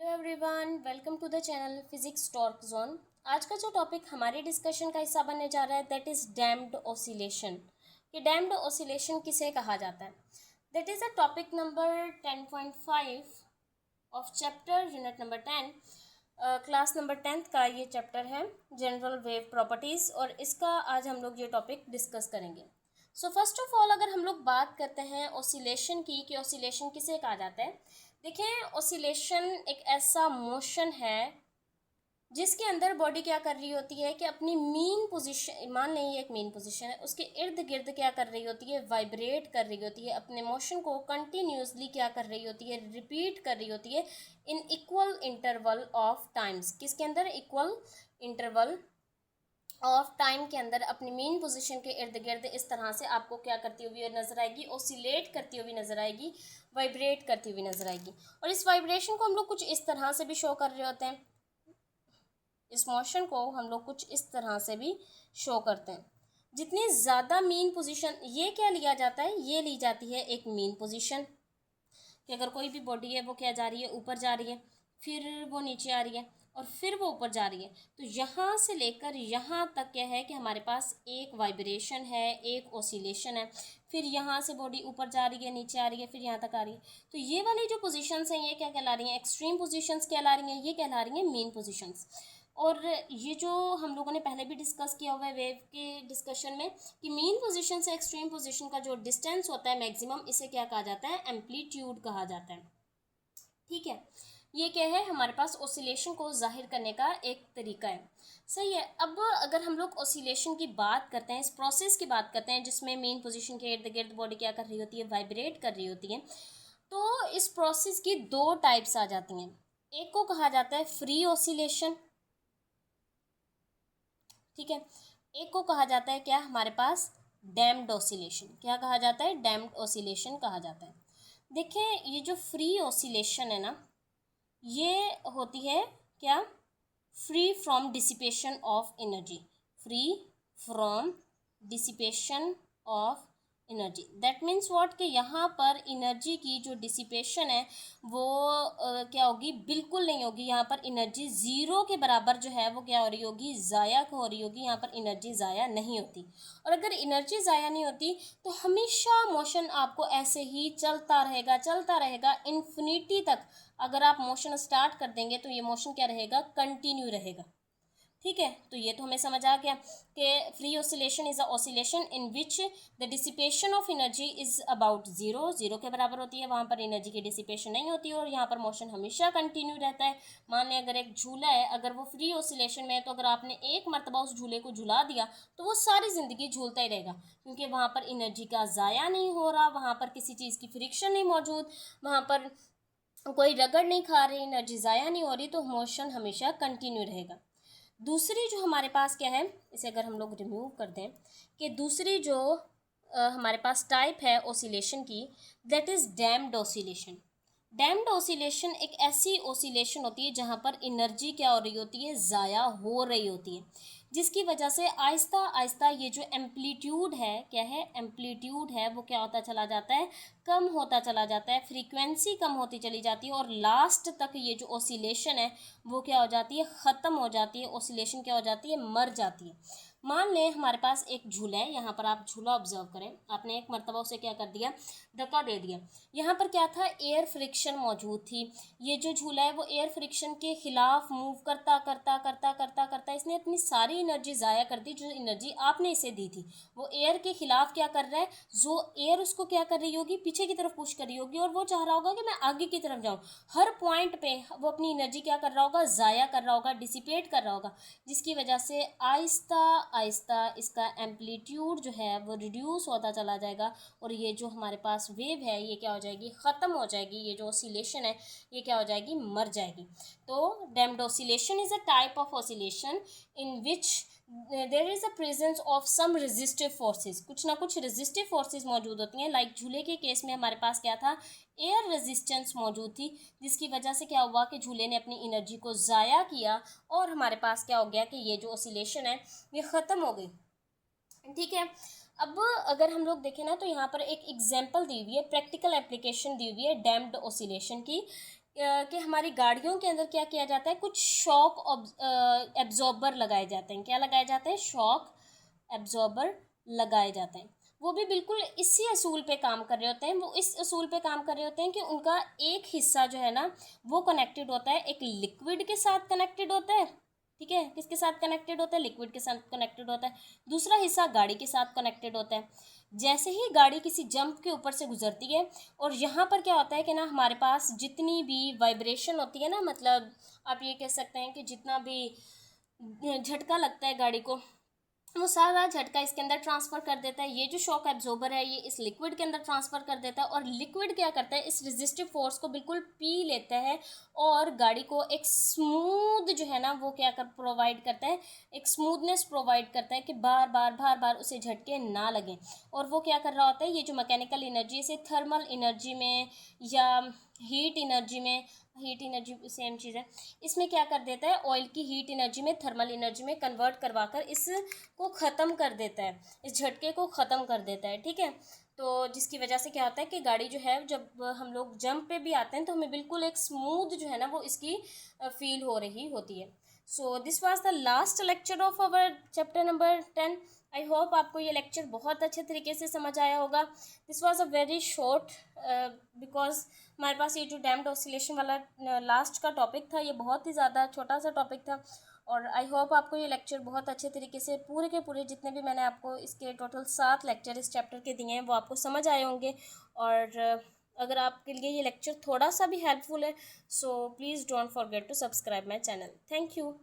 Hello everyone, welcome to the channel physics talk zone. आज का जो टॉपिक हमारे डिस्कशन का हिस्सा बनने जा रहा है दैट इज़ डैम्प्ड ऑसिलेशन। कि डैम्प्ड ऑसिलेशन किसे कहा जाता है, that is a topic number 10.5 of chapter unit number 10, class number 10th का ये चैप्टर है जनरल वेव प्रॉपर्टीज़, और इसका आज हम लोग ये टॉपिक डिस्कस करेंगे। सो फर्स्ट ऑफ ऑल अगर हम लोग बात करते हैं ऑसिलेशन की कि ऑसिलेशन किसे कहा जाता है, देखिए ऑसिलेशन एक ऐसा मोशन है जिसके अंदर बॉडी क्या कर रही होती है कि अपनी मीन पोजीशन, मान लें ये एक मीन पोजीशन है, उसके इर्द गिर्द क्या कर रही होती है, वाइब्रेट कर रही होती है, अपने मोशन को कंटिन्यूसली क्या कर रही होती है, रिपीट कर रही होती है in equal interval of times. किसके अंदर? इक्वल इंटरवल ऑफ टाइम के अंदर अपनी मेन पोजीशन के इर्द गिर्द इस तरह से आपको क्या करती हुई नजर आएगी, ऑसिलेट करती हुई नजर आएगी, वाइब्रेट करती हुई नजर आएगी। और इस वाइब्रेशन को हम लोग कुछ इस तरह से भी शो कर रहे होते हैं, इस मोशन को हम लोग कुछ इस तरह से भी शो करते हैं। जितनी ज़्यादा मीन पोजीशन, ये क्या लिया जाता है, ये ली जाती है एक मीन पोजीशन कि अगर कोई भी बॉडी है वो क्या जा रही है, ऊपर जा रही है, फिर वो नीचे आ रही है और फिर वो ऊपर जा रही है, तो यहाँ से लेकर यहाँ तक क्या है कि हमारे पास एक वाइब्रेशन है, एक ऑसिलेशन है, फिर यहाँ से बॉडी ऊपर जा रही है, नीचे आ रही है, फिर यहाँ तक आ रही है। तो ये वाली जो पोजीशंस हैं ये क्या कहला रही हैं, एक्सट्रीम पोजीशंस कहला रही हैं, ये कहला रही हैं मेन पोजीशंस। और ये जो हम लोगों ने पहले भी डिस्कस किया हुआ है वेव के डिस्कशन में कि मीन पोजीशन से एक्सट्रीम पोजीशन का जो डिस्टेंस होता है मैक्सिमम, इसे क्या कहा जाता है, एम्पलीट्यूड कहा जाता है। ठीक है, ये क्या है, हमारे पास ऑसिलेशन को जाहिर करने का एक तरीका है। सही है। अब अगर हम लोग ऑसिलेशन की बात करते हैं, इस प्रोसेस की बात करते हैं जिसमें मेन पोजीशन के इर्द गिर्द बॉडी क्या कर रही होती है, वाइब्रेट कर रही होती है, तो इस प्रोसेस की दो टाइप्स आ जाती हैं। एक को कहा जाता है फ्री ऑसिलेशन, ठीक है। एक को कहा जाता है क्या, हमारे पास डैम्प्ड ऑसिलेशन। क्या कहा जाता है? डैम्प्ड ऑसिलेशन कहा जाता है। देखिए ये जो फ्री ऑसिलेशन है ना, ये होती है क्या, free from dissipation of energy, free from dissipation of energy. That means what, कि यहाँ पर एनर्जी की जो डिसिपेशन है वो क्या होगी, बिल्कुल नहीं होगी। यहाँ पर एनर्जी ज़ीरो के बराबर जो है वो क्या हो रही होगी, ज़ाया हो रही होगी। यहाँ पर एनर्जी ज़ाया नहीं होती, और अगर एनर्जी ज़ाया नहीं होती तो हमेशा मोशन आपको ऐसे ही चलता रहेगा इन्फिनिटी तक। अगर आप मोशन स्टार्ट कर देंगे तो ये मोशन क्या रहेगा, कंटिन्यू रहेगा। ठीक है, तो ये तो हमें समझ आ गया कि free oscillation is a oscillation in which the dissipation of energy is about zero, zero के बराबर होती है, वहाँ पर एनर्जी की डिसिपेशन नहीं होती है और यहाँ पर मोशन हमेशा कंटिन्यू रहता है। मान लें अगर एक झूला है, अगर वो फ्री ऑसिलेशन में है, तो अगर आपने एक मरतबा उस झूले को झुला दिया तो वो सारी ज़िंदगी झूलता ही रहेगा, क्योंकि वहाँ पर एनर्जी का ज़ाया नहीं हो रहा, वहाँ पर किसी चीज़ की फ्रिक्शन नहीं मौजूद, वहाँ पर कोई रगड़ नहीं खा रही, एनर्जी ज़ाया नहीं हो रही, तो मोशन हमेशा कंटिन्यू रहेगा। दूसरी जो हमारे पास क्या है, इसे अगर हम लोग रिमूव कर दें, कि दूसरी जो हमारे पास टाइप है ऑसिलेशन की, that is damped oscillation. Damped oscillation एक ऐसी ऑसिलेशन होती है जहाँ पर एनर्जी क्या हो रही होती है, ज़ाया हो रही होती है, जिसकी वजह से आहिस्ता आहिस्ता ये जो एम्पलीट्यूड है, क्या है, एम्पलीट्यूड है, वो क्या होता चला जाता है, कम होता चला जाता है, फ्रीक्वेंसी कम होती चली जाती है, और लास्ट तक ये जो ऑसिलेशन है वो क्या हो जाती है, ख़त्म हो जाती है, ऑसिलेशन क्या हो जाती है, मर जाती है। मान लें हमारे पास एक झूला है, यहाँ पर आप झूला ऑब्जर्व करें, आपने एक मरतबा उसे क्या कर दिया, धक्का दे दिया। यहाँ पर क्या था, एयर फ्रिक्शन मौजूद थी। ये जो झूला है वो एयर फ्रिक्शन के खिलाफ मूव करता करता करता करता करता इसने अपनी सारी एनर्जी ज़ाया कर दी, जो एनर्जी आपने इसे दी थी। वो एयर के खिलाफ क्या कर रहा है, जो एयर उसको क्या कर रही होगी, पीछे की तरफ पुश कर रही होगी, और वो चाह रहा होगा कि मैं आगे की तरफ जाऊँ। हर पॉइंट पे वो अपनी एनर्जी क्या कर रहा होगा, ज़ाया कर रहा होगा, डिसिपेट कर रहा होगा, जिसकी वजह से आहिस्ता आहिस्ता इसका एम्पलीट्यूड जो है वो रिड्यूस होता चला जाएगा, और ये जो हमारे पास वेव है ये क्या हो जाएगी, ख़त्म हो जाएगी। ये जो ऑसिलेशन है ये क्या हो जाएगी, मर जाएगी। तो damped oscillation is a type of oscillation in which there is a presence of some resistive forces. कुछ ना कुछ रेजिस्टिव फोर्सेस मौजूद होती हैं। लाइक झूले के केस में हमारे पास क्या था, एयर रेजिस्टेंस मौजूद थी, जिसकी वजह से क्या हुआ कि झूले ने अपनी एनर्जी को ज़ाया किया, और हमारे पास क्या हो गया कि ये जो ऑसिलेशन है ये ख़त्म हो गई। ठीक है, अब अगर हम लोग देखें ना, तो यहाँ पर एक एग्जांपल दी हुई है, प्रैक्टिकल एप्लीकेशन दी हुई है डैम्प्ड ऑसिलेशन की, कि हमारी गाड़ियों के अंदर क्या किया जाता है, कुछ शॉक एब्जॉर्बर लगाए जाते हैं। क्या लगाए जाते हैं? शॉक एब्जॉर्बर लगाए जाते हैं। वो भी बिल्कुल इसी असूल पे काम कर रहे होते हैं। वो इस असूल पे काम कर रहे होते हैं कि उनका एक हिस्सा जो है ना वो कनेक्टेड होता है, एक लिक्विड के साथ कनेक्टेड होता है, ठीक है, किसके साथ कनेक्टेड होता है? लिक्विड के साथ कनेक्टेड होता है। दूसरा हिस्सा गाड़ी के साथ कनेक्टेड होता है। जैसे ही गाड़ी किसी जंप के ऊपर से गुजरती है और यहाँ पर क्या होता है कि ना हमारे पास जितनी भी वाइब्रेशन होती है ना, मतलब आप ये कह सकते हैं कि जितना भी झटका लगता है गाड़ी को, वो सारा झटका इसके अंदर ट्रांसफ़र कर देता है। ये जो शॉक एब्जॉर्बर है ये इस लिक्विड के अंदर ट्रांसफ़र कर देता है, और लिक्विड क्या करता है, इस रेजिस्टिव फोर्स को बिल्कुल पी लेता है और गाड़ी को एक स्मूथ जो है ना वो क्या कर प्रोवाइड करता है, एक स्मूथनेस प्रोवाइड करता है कि बार बार उसे झटके ना लगें। और वो क्या कर रहा होता है, ये जो मैकेनिकल एनर्जी इसे थर्मल एनर्जी में या हीट एनर्जी में, हीट एनर्जी सेम चीज़ है, इसमें क्या कर देता है, ऑयल की हीट एनर्जी में थर्मल एनर्जी में कन्वर्ट करवा कर इस को ख़त्म कर देता है, इस झटके को ख़त्म कर देता है, ठीक है। तो जिसकी वजह से क्या होता है कि गाड़ी जो है जब हम लोग जंप पे भी आते हैं तो हमें बिल्कुल एक स्मूथ जो है ना वो इसकी फील हो रही होती है। So this was the last lecture of our chapter number 10। I hope आपको ये लेक्चर बहुत अच्छे तरीके से समझ आया होगा। This was a very short because हमारे पास ये जो डैम्प्ड ऑसिलेशन वाला लास्ट का टॉपिक था ये बहुत ही ज़्यादा छोटा सा टॉपिक था, और आई होप आपको ये लेक्चर बहुत अच्छे तरीके से पूरे के पूरे जितने भी मैंने आपको इसके टोटल 7 लेक्चर इस चैप्टर के दिए हैं वो आपको समझ आए होंगे। और अगर आपके लिए ये लेक्चर थोड़ा सा भी हेल्पफुल है so please don't forget to subscribe my channel. Thank you.